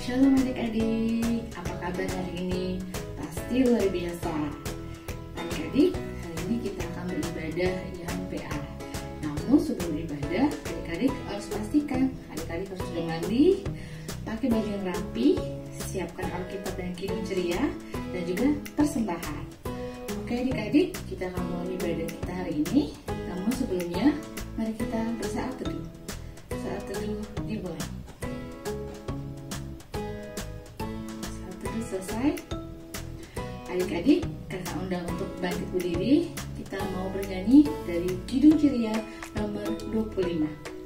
Shalom adik-adik, apa kabar hari ini? Pasti luar biasa. Adik-adik, hari ini kita akan beribadah yang PA. Namun sebelum beribadah, adik-adik harus pastikan adik-adik harus sudah mandi, pakai baju yang rapi, siapkan Alkitab dan Kidung Ceria, dan juga persembahan. Oke adik-adik, kita akan mulai ibadah kita hari ini. Namun sebelumnya, mari kita bersaat teduh. Saat teduh dimulai. Saat teduh selesai. Adik-adik, kakak undang untuk bangkit berdiri. Kita mau bernyanyi dari Kidung Ceria nomor 25.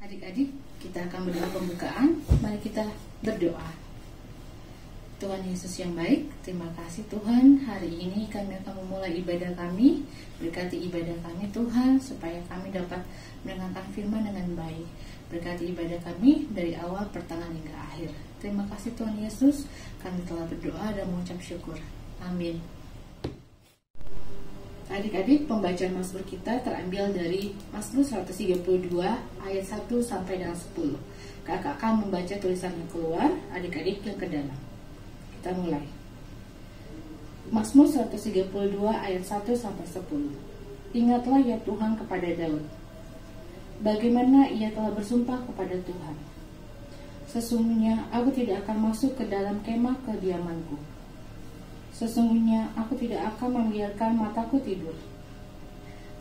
Adik-adik, kita akan berdoa pembukaan. Mari kita berdoa. Tuhan Yesus yang baik, terima kasih Tuhan. Hari ini kami akan memulai ibadah kami. Berkati ibadah kami Tuhan, supaya kami dapat mendengarkan firman dengan baik. Berkati ibadah kami dari awal, pertengahan hingga akhir. Terima kasih Tuhan Yesus, kami telah berdoa dan mengucap syukur. Amin. Adik-adik, pembacaan Mazmur kita terambil dari Mazmur 132 ayat 1 sampai dengan 10. Kakak akan membaca tulisan yang keluar, adik-adik yang ke dalam. Kita mulai. Mazmur 132 ayat 1 sampai 10. Ingatlah ya Tuhan kepada Daud. Bagaimana ia telah bersumpah kepada Tuhan. Sesungguhnya aku tidak akan masuk ke dalam kemah kediamanku. Sesungguhnya aku tidak akan membiarkan mataku tidur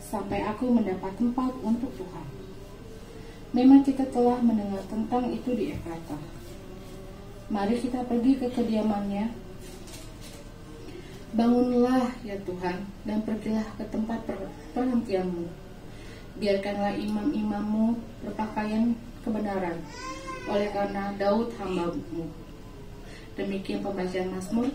sampai aku mendapat tempat untuk Tuhan. Memang kita telah mendengar tentang itu di Efrata. Mari kita pergi ke kediamannya. Bangunlah ya Tuhan dan pergilah ke tempat perhentianmu. Biarkanlah imam-imammu berpakaian kebenaran, oleh karena Daud hamba-Mu. Demikian pembacaan Mazmur.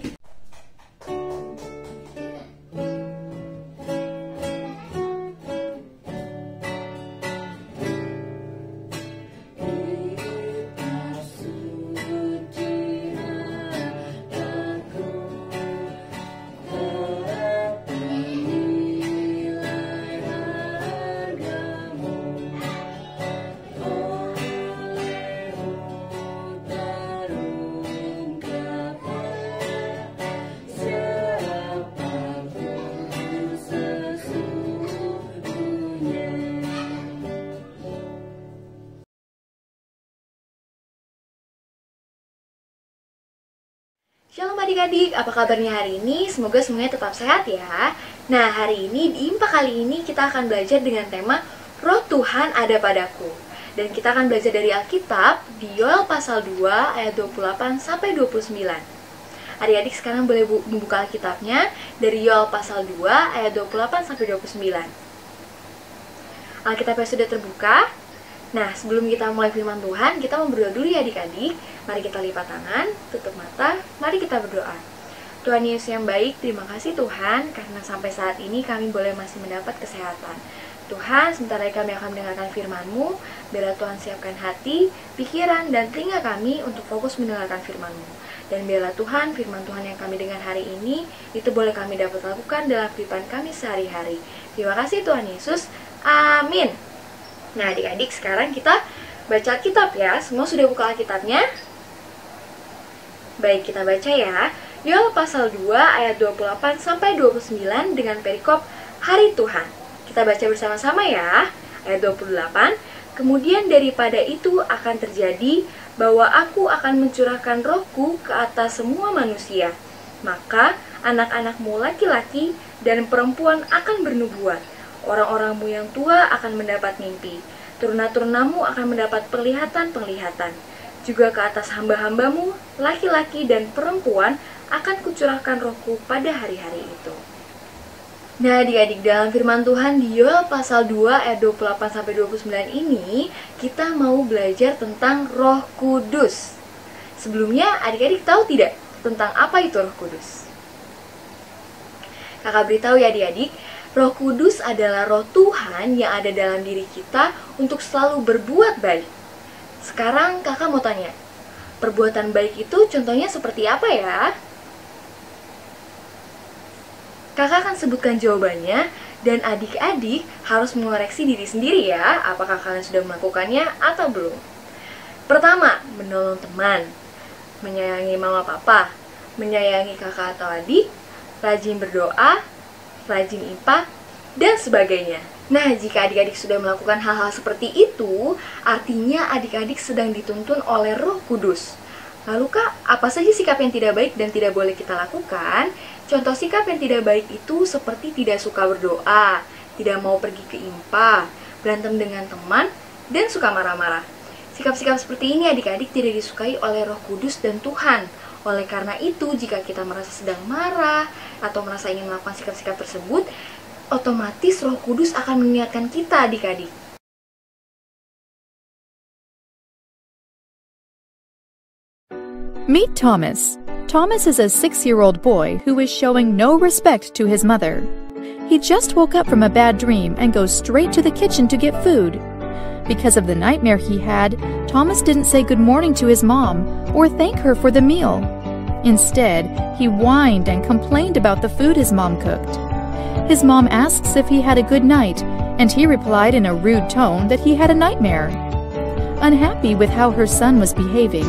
Shalom adik-adik, apa kabarnya hari ini? Semoga semuanya tetap sehat ya. Nah, hari ini di IMPA kali ini kita akan belajar dengan tema Roh Tuhan ada padaku. Dan kita akan belajar dari Alkitab di Yoel pasal 2 ayat 28 sampai 29. Adik-adik sekarang boleh membuka Alkitabnya dari Yoel pasal 2 ayat 28 sampai 29. Alkitabnya sudah terbuka. Nah, sebelum kita mulai firman Tuhan, kita mau berdoa dulu ya adik-adik. Mari kita lipat tangan, tutup mata, mari kita berdoa. Tuhan Yesus yang baik, terima kasih Tuhan, karena sampai saat ini kami boleh masih mendapat kesehatan. Tuhan, sebentar lagi kami akan mendengarkan firman-Mu. Biarlah Tuhan siapkan hati, pikiran, dan telinga kami untuk fokus mendengarkan firman-Mu. Dan biarlah Tuhan, firman Tuhan yang kami dengar hari ini, itu boleh kami dapat lakukan dalam kehidupan kami sehari-hari. Terima kasih Tuhan Yesus. Amin. Nah adik-adik, sekarang kita baca Alkitab ya. Semua sudah buka Alkitabnya? Baik, kita baca ya. Yoel pasal 2 ayat 28 sampai 29 dengan perikop Hari Tuhan. Kita baca bersama-sama ya. Ayat 28. Kemudian daripada itu akan terjadi bahwa aku akan mencurahkan rohku ke atas semua manusia. Maka anak-anakmu laki-laki dan perempuan akan bernubuat. Orang-orangmu yang tua akan mendapat mimpi. Turuna-turunamu akan mendapat penglihatan-penglihatan. Juga ke atas hamba-hambamu, laki-laki dan perempuan, akan kucurahkan rohku pada hari-hari itu. Nah, adik-adik, dalam firman Tuhan di Yoel pasal 2 ayat 28-29 ini, kita mau belajar tentang Roh Kudus. Sebelumnya, adik-adik tahu tidak tentang apa itu Roh Kudus? Kakak beritahu ya adik-adik, Roh Kudus adalah roh Tuhan yang ada dalam diri kita untuk selalu berbuat baik. Sekarang kakak mau tanya, perbuatan baik itu contohnya seperti apa ya? Kakak akan sebutkan jawabannya dan adik-adik harus mengoreksi diri sendiri ya, apakah kalian sudah melakukannya atau belum. Pertama, menolong teman, menyayangi mama papa, menyayangi kakak atau adik, rajin berdoa, rajin IPA, dan sebagainya. Nah, jika adik-adik sudah melakukan hal-hal seperti itu, artinya adik-adik sedang dituntun oleh Roh Kudus. Lalu Kak, apa saja sikap yang tidak baik dan tidak boleh kita lakukan? Contoh sikap yang tidak baik itu seperti tidak suka berdoa, tidak mau pergi ke IPA, berantem dengan teman, dan suka marah-marah. Sikap-sikap seperti ini adik-adik tidak disukai oleh Roh Kudus dan Tuhan. Oleh karena itu, jika kita merasa sedang marah atau merasa ingin melakukan sikap-sikap tersebut, otomatis Roh Kudus akan mengingatkan kita adik-adik. Meet Thomas. Thomas is a 6-year-old boy who is showing no respect to his mother. He just woke up from a bad dream and goes straight to the kitchen to get food. Because of the nightmare he had, Thomas didn't say good morning to his mom or thank her for the meal. Instead, he whined and complained about the food his mom cooked. His mom asks if he had a good night, and he replied in a rude tone that he had a nightmare. Unhappy with how her son was behaving,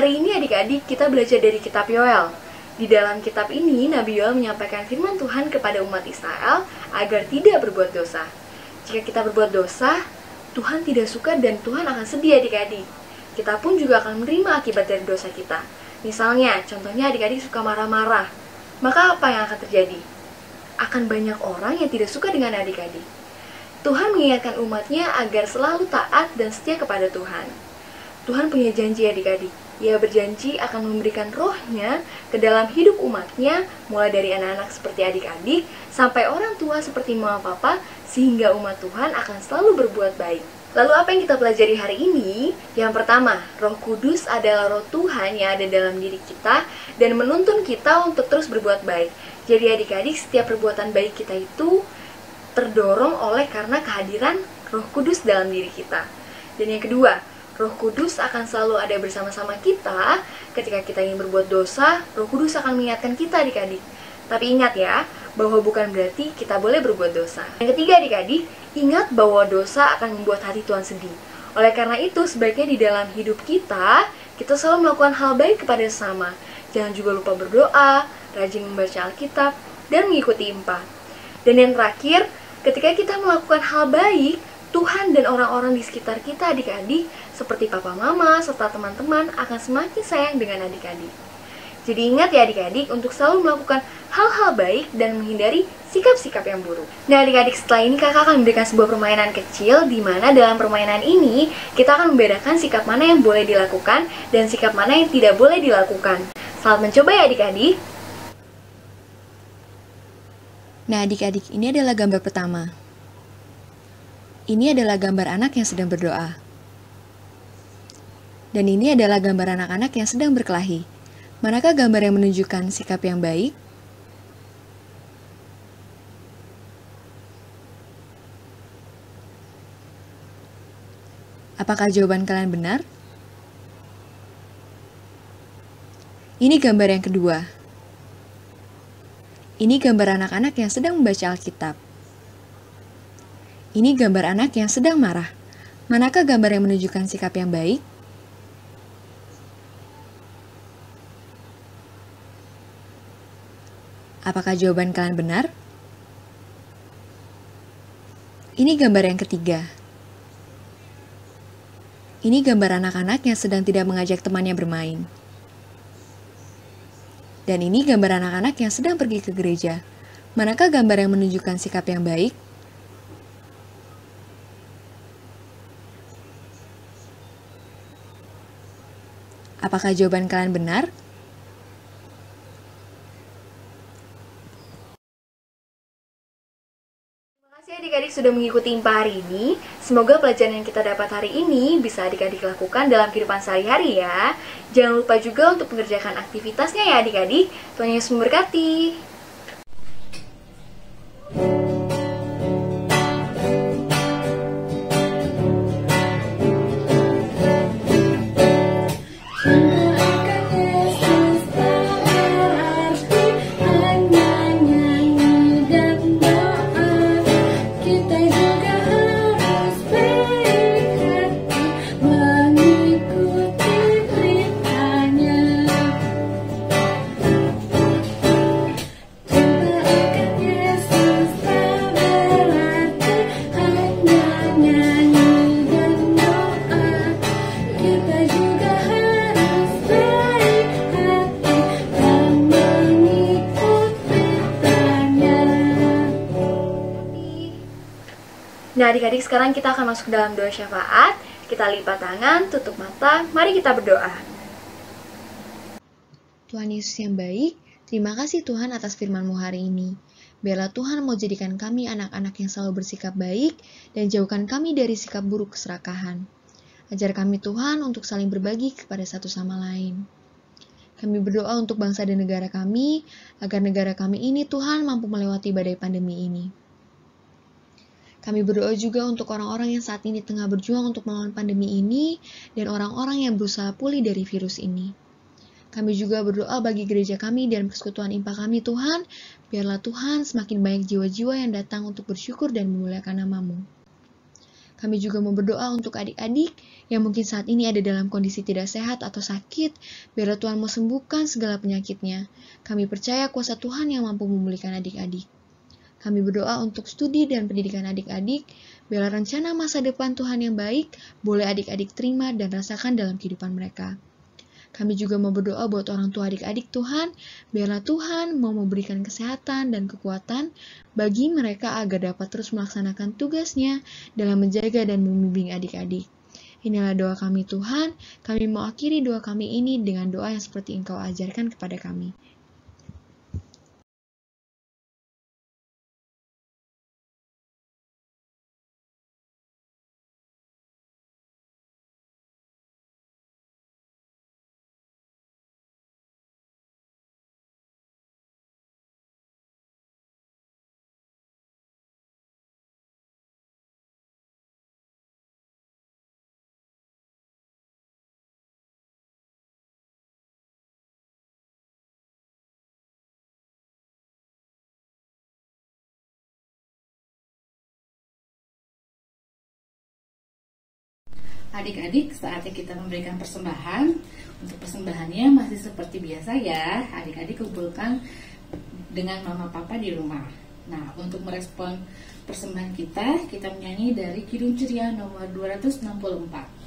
Hari ini adik-adik kita belajar dari kitab Yoel. Di dalam kitab ini, Nabi Yoel menyampaikan firman Tuhan kepada umat Israel agar tidak berbuat dosa. Jika kita berbuat dosa, Tuhan tidak suka dan Tuhan akan sedih adik-adik. Kita pun juga akan menerima akibat dari dosa kita. Misalnya, contohnya adik-adik suka marah-marah. Maka apa yang akan terjadi? Akan banyak orang yang tidak suka dengan adik-adik. Tuhan mengingatkan umatnya agar selalu taat dan setia kepada Tuhan. Tuhan punya janji adik-adik. Ia berjanji akan memberikan rohnya ke dalam hidup umatnya, mulai dari anak-anak seperti adik-adik, sampai orang tua seperti mama papa, sehingga umat Tuhan akan selalu berbuat baik. Lalu apa yang kita pelajari hari ini? Yang pertama, Roh Kudus adalah roh Tuhan yang ada dalam diri kita dan menuntun kita untuk terus berbuat baik. Jadi adik-adik, setiap perbuatan baik kita itu terdorong oleh karena kehadiran Roh Kudus dalam diri kita. Dan yang kedua, Roh Kudus akan selalu ada bersama-sama kita ketika kita ingin berbuat dosa. Roh Kudus akan mengingatkan kita adik-adik. Tapi ingat ya, bahwa bukan berarti kita boleh berbuat dosa. Yang ketiga adik-adik, ingat bahwa dosa akan membuat hati Tuhan sedih. Oleh karena itu, sebaiknya di dalam hidup kita selalu melakukan hal baik kepada sesama. Jangan juga lupa berdoa, rajin membaca Alkitab, dan mengikuti IPA. Dan yang terakhir, ketika kita melakukan hal baik, Tuhan dan orang-orang di sekitar kita adik-adik, seperti papa mama serta teman-teman akan semakin sayang dengan adik-adik. Jadi ingat ya adik-adik untuk selalu melakukan hal-hal baik dan menghindari sikap-sikap yang buruk. Nah adik-adik, setelah ini kakak akan memberikan sebuah permainan kecil di mana dalam permainan ini kita akan membedakan sikap mana yang boleh dilakukan dan sikap mana yang tidak boleh dilakukan. Selamat mencoba ya adik-adik. Nah adik-adik, ini adalah gambar pertama. Ini adalah gambar anak yang sedang berdoa. Dan ini adalah gambar anak-anak yang sedang berkelahi. Manakah gambar yang menunjukkan sikap yang baik? Apakah jawaban kalian benar? Ini gambar yang kedua. Ini gambar anak-anak yang sedang membaca Alkitab. Ini gambar anak yang sedang marah. Manakah gambar yang menunjukkan sikap yang baik? Apakah jawaban kalian benar? Ini gambar yang ketiga. Ini gambar anak-anak yang sedang tidak mengajak temannya bermain. Dan ini gambar anak-anak yang sedang pergi ke gereja. Manakah gambar yang menunjukkan sikap yang baik? Apakah jawaban kalian benar? Adik-adik sudah mengikuti IMPA hari ini. Semoga pelajaran yang kita dapat hari ini bisa adik-adik lakukan dalam kehidupan sehari-hari ya. Jangan lupa juga untuk mengerjakan aktivitasnya ya adik-adik. Tuhan Yesus memberkati. Nah adik-adik, sekarang kita akan masuk dalam doa syafaat. Kita lipat tangan, tutup mata, mari kita berdoa. Tuhan Yesus yang baik, terima kasih Tuhan atas firman-Mu hari ini. Biarlah Tuhan mau jadikan kami anak-anak yang selalu bersikap baik dan jauhkan kami dari sikap buruk keserakahan. Ajar kami Tuhan untuk saling berbagi kepada satu sama lain. Kami berdoa untuk bangsa dan negara kami, agar negara kami ini Tuhan mampu melewati badai pandemi ini. Kami berdoa juga untuk orang-orang yang saat ini tengah berjuang untuk melawan pandemi ini dan orang-orang yang berusaha pulih dari virus ini. Kami juga berdoa bagi gereja kami dan persekutuan IMPA kami Tuhan, biarlah Tuhan semakin banyak jiwa-jiwa yang datang untuk bersyukur dan memuliakan nama-Mu. Kami juga mau berdoa untuk adik-adik yang mungkin saat ini ada dalam kondisi tidak sehat atau sakit, biarlah Tuhan mau sembuhkan segala penyakitnya. Kami percaya kuasa Tuhan yang mampu memulihkan adik-adik. Kami berdoa untuk studi dan pendidikan adik-adik, biarlah rencana masa depan Tuhan yang baik boleh adik-adik terima dan rasakan dalam kehidupan mereka. Kami juga mau berdoa buat orang tua adik-adik Tuhan, biarlah Tuhan mau memberikan kesehatan dan kekuatan bagi mereka agar dapat terus melaksanakan tugasnya dalam menjaga dan membimbing adik-adik. Inilah doa kami Tuhan, kami mau akhiri doa kami ini dengan doa yang seperti Engkau ajarkan kepada kami. Adik-adik, saatnya kita memberikan persembahan. Untuk persembahannya masih seperti biasa ya. Adik-adik kumpulkan dengan mama papa di rumah. Nah, untuk merespon persembahan kita menyanyi dari Kidung Ceria nomor 264.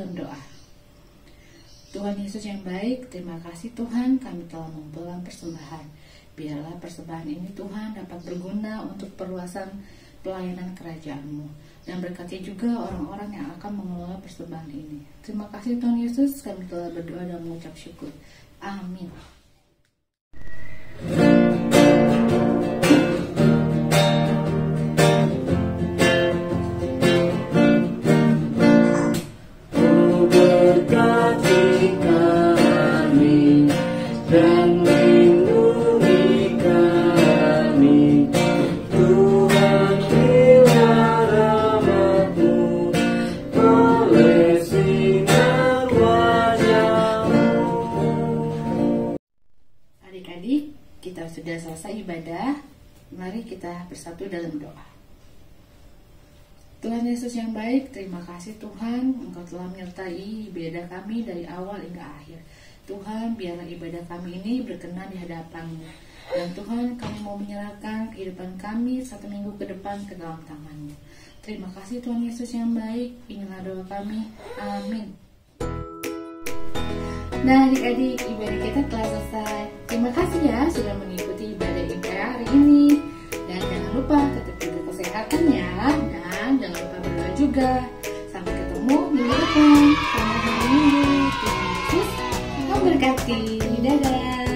dalam doa. Tuhan Yesus yang baik, terima kasih Tuhan kami telah mempelang persembahan. Biarlah persembahan ini Tuhan dapat berguna untuk perluasan pelayanan kerajaan-Mu. Dan berkati juga orang-orang yang akan mengelola persembahan ini. Terima kasih Tuhan Yesus, kami telah berdoa dan mengucap syukur. Amin. Adik-adik, kita sudah selesai ibadah. Mari kita bersatu dalam doa. Tuhan Yesus yang baik, terima kasih Tuhan, Engkau telah menyertai ibadah kami dari awal hingga akhir. Tuhan, biarlah ibadah kami ini berkenan di hadapan-Mu. Dan Tuhan, kami mau menyerahkan kehidupan kami 1 minggu ke depan ke dalam tangan-Mu. Terima kasih Tuhan Yesus yang baik, inilah doa kami. Amin. Nah adik-adik, ibadah kita telah selesai. Terima kasih ya sudah mengikuti ibadah MPA hari ini. Dan jangan lupa tetap jaga kesehatan ya. Dan jangan lupa berdoa juga. Sampai ketemu minggu depan. Selamat hari Minggu. Tuhan Yesus memberkati. Dadah.